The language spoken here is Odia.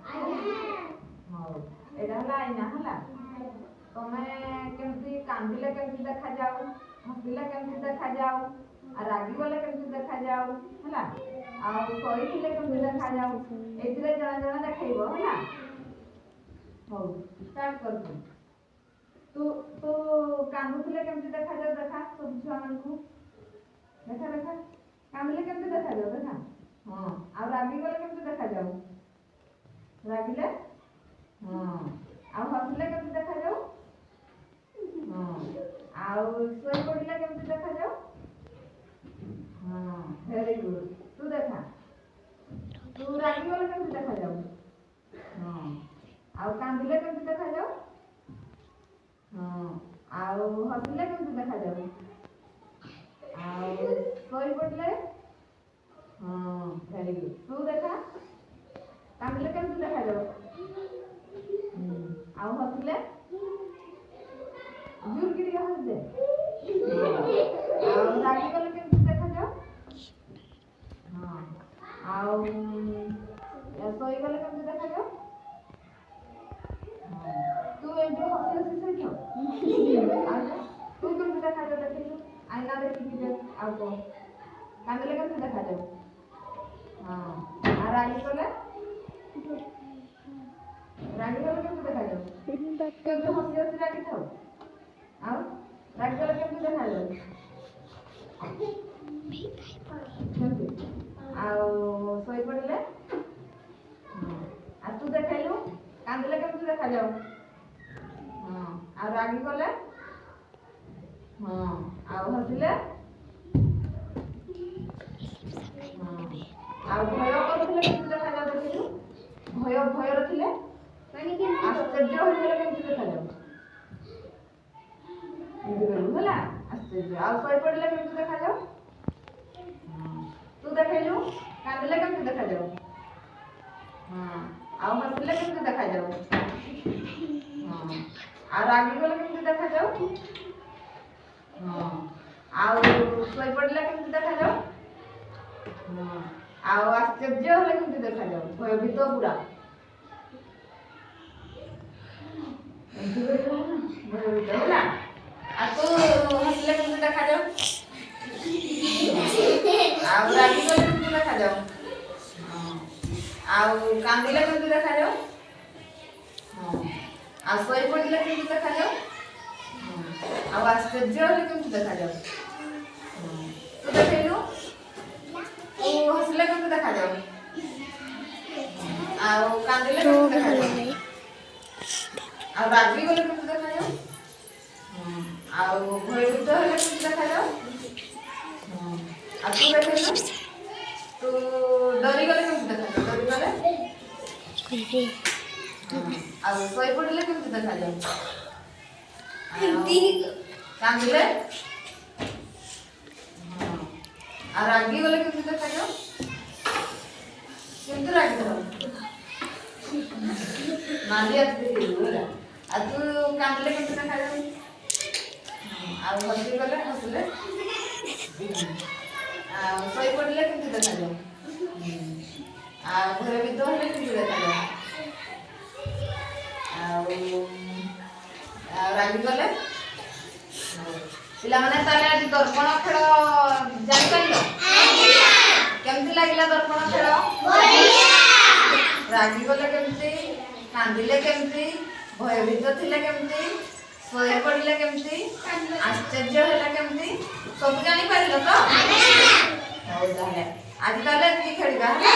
ହଉ ଏଇଟା ହେଲା ଆଇନା ହେଲା। ତମେ କେମିତି କାନ୍ଦିଲେ କେମିତି ଦେଖାଯାଉ, ହସିଲେ କେମିତି ଦେଖାଯାଉ, ଆଉ ରାଗିଗଲେ କେମିତି ଦେଖାଯାଉ ହେଲା, ଆଉ ଶୋଇଥିଲେ କେମିତି ଦେଖାଯାଉ, ଏଥିରେ ଜଣେ ଜଣେ ଦେଖେଇବ ହେଲା। ହଉ ଷ୍ଟାର୍ଟ କରୁଛୁ। ତୁ ତୁ କାନ୍ଦୁଥିଲେ କେମିତି ଦେଖାଯାଉ ଦେଖା ସବୁ ଛୁଆମାନଙ୍କୁ ଦେଖା ଦେଖା। କାନ୍ଦିଲେ କେମିତି ଦେଖାଯାଉ ଦେଖା। ହଁ ଆଉ ରାଗିଗଲେ କେମିତି ଦେଖାଯାଉ, ରାଗିଲେ ହଁ ଆଉ ହସିଲେ କେମିତି ଦେଖାଯାଉ, ହଁ ଆଉ ଶୋଇ ପଡ଼ିଲେ କେମିତି ଦେଖାଯାଉ, ହଁ ଭେରି ଗୁଡ୍। ତୁ ଦେଖା ତୁ ରାଗିଗଲେ କେମିତି ଦେଖାଯାଉ, ହଁ ଆଉ କାନ୍ଦିଲେ କେମିତି ଦେଖାଯାଉ, ହଁ ଆଉ ହସିଲେ କେମିତି ଦେଖାଯାଉ, ଆଉ ଶୋଇ ପଡ଼ିଲେ ହଁ ଭେରି ଗୁଡ୍। ତୁ ଦେଖା କାନ୍ଦିଲେ କେମିତି ଦେଖାଯାଉ, ଆଉ ହସିଲେ ଜୋରକି ଟିକେ ହସିଦେ, ଆଉ ରାଗିଗଲେ କେମିତି ଦେଖାଯାଉ, ହଁ ଆଉ ଶୋଇଗଲେ କେମିତି ଦେଖାଯାଉ, ତୁ ଏମିତି ହସି ହସି ଶୋଇଥାଉ ଆଉ ତୁ କେମିତି ଦେଖାଯାଉ ଦେଖିଛୁ ଆଇନା ଦେଖିକି ଦେ। ଆଉ କହ କାନ୍ଦିଲେ କେମିତି ଦେଖାଯାଉ, ହଁ ଆଉ ରାଗିଗଲେ ରାଗିଗଲେ କେମିତି ଦେଖାଯାଉ, କେମିତି ହସି ହସି ରାଗିଥାଉ, ଆଉ ରାଗିଗଲେ କେମିତି ଦେଖାଯାଉ କେମିତି, ଆଉ ଶୋଇପଡ଼ିଲେ ଆଉ ତୁ ଦେଖେଇଲୁ କାନ୍ଦିଲେ କେମିତି ଦେଖାଯାଉ, ହଁ ଆଉ ରାଗିଗଲେ ହଁ ଆଉ ହସିଲେ ହଁ ଆଉ ଭୟ କରୁଥିଲେ କେମିତି ଦେଖାଯାଉ ଦେଖିଲୁ, ଭୟର ଥିଲେ ଆଶ୍ଚର୍ଯ୍ୟ ହୋଇଥିଲେ କେମିତି ଦେଖାଯାଉ, ଏମିତି କରିବୁ ହେଲା ଆଶ୍ଚର୍ଯ୍ୟ। ଆଉ ଶୋଇପଡ଼ିଲେ କେମିତି ଦେଖାଯାଉ, ତୁ ଦେଖେଇଲୁ କାନ୍ଦିଲେ କେମିତି ଦେଖାଯାଉ, ହଁ ଆଉ ହସିଲେ କେମିତି ଦେଖାଯାଉ, ହଁ ଆଉ ରାଗିଗଲେ କେମିତି ଦେଖାଯାଉ, ହଁ ଆଉ ଶୋଇପଡ଼ିଲେ କେମିତି ଦେଖାଯାଉ, ହଁ ଆଉ ଆଶ୍ଚର୍ଯ୍ୟ ହେଲେ କେମିତି ଦେଖାଯାଉ, ଭୟଭୀତ ପୁରା ଏମିତି କରିବୁ ନା ଭୟଭୀତ ହେଲା। ଆଉ ତୁ ହସିଲେ କେମିତି ଦେଖାଯାଉ, ଆଉ ରାଗିଗଲେ କେମିତି ଦେଖାଯାଉ, ହଁ ଆଉ କାନ୍ଦିଲେ କେମିତି ଦେଖାଯାଉ, ହଁ ଆଉ ଶୋଇପଡ଼ିଲେ କେମିତି ଦେଖାଯାଉ, ହଁ ଆଉ ଆଶ୍ଚର୍ଯ୍ୟ ହେଲେ କେମିତି ଦେଖାଯାଉ, ହଁ ତୁ ଦେଖେଇଲୁ ତୁ ହସିଲେ କେମିତି ଦେଖାଯାଉ, ଆଉ କାନ୍ଦିଲେ କେମିତି ଦେଖାଯାଉ, ଆଉ ରାଗିଗଲେ କେମିତି ଦେଖାଯାଉ, ହଁ ଆଉ ଭୟଭୀତ ହେଲେ କେମିତି ଦେଖାଯାଉ, ହଁ ଆଉ ତୁ ଦେଖେଇଲୁ ତୁ ଡରିଗଲେ କେମିତି ଦେଖାଯାଉ, ଡରିଗଲେ ହଁ ଆଉ ଶୋଇପଡ଼ିଲେ କେମିତି ଦେଖାଯାଉ, ଆଉ କାନ୍ଦିଲେ ହଁ ଆଉ ରାଗିଗଲେ କେମିତି ଦେଖାଯାଉ, କେମିତି ରାଗିଥାଉ ନାଲି ଆଖି ଦେଖେଇବୁ ହେଲା। ଆଉ ତୁ କାନ୍ଦିଲେ କେମିତି ଦେଖାଯାଉ, ଆଉ ହସିଗଲେ ହସିଲେ ଆଉ ଶୋଇପଡ଼ିଲେ କେମିତି ଦେଖାଯାଉ, ଆଉ ଭୟଭୀତ ହେଲେ କେମିତି ଦେଖାଯାଉ, ଆଉ ରାଗିଗଲେ। ପିଲାମାନେ ତାହେଲେ ଆଜି ଦର୍ପଣ ଖେଳ ଜାଣିପାରିଲ, କେମିତି ଲାଗିଲା ଦର୍ପଣ ଖେଳ, ରାଗିଗଲେ କେମିତି, କାନ୍ଦିଲେ କେମିତି, ଭୟଭୀତ ଥିଲେ କେମିତି, ଶୋଇପଡ଼ିଲେ କେମିତି, ଆଶ୍ଚର୍ଯ୍ୟ ହେଲେ କେମିତି, ସବୁ ଜାଣିପାରିଲ ତ। ହଉ ତାହେଲେ ଆଜି ତାହେଲେ ଏତିକି ଖେଳିବା ହେଲା।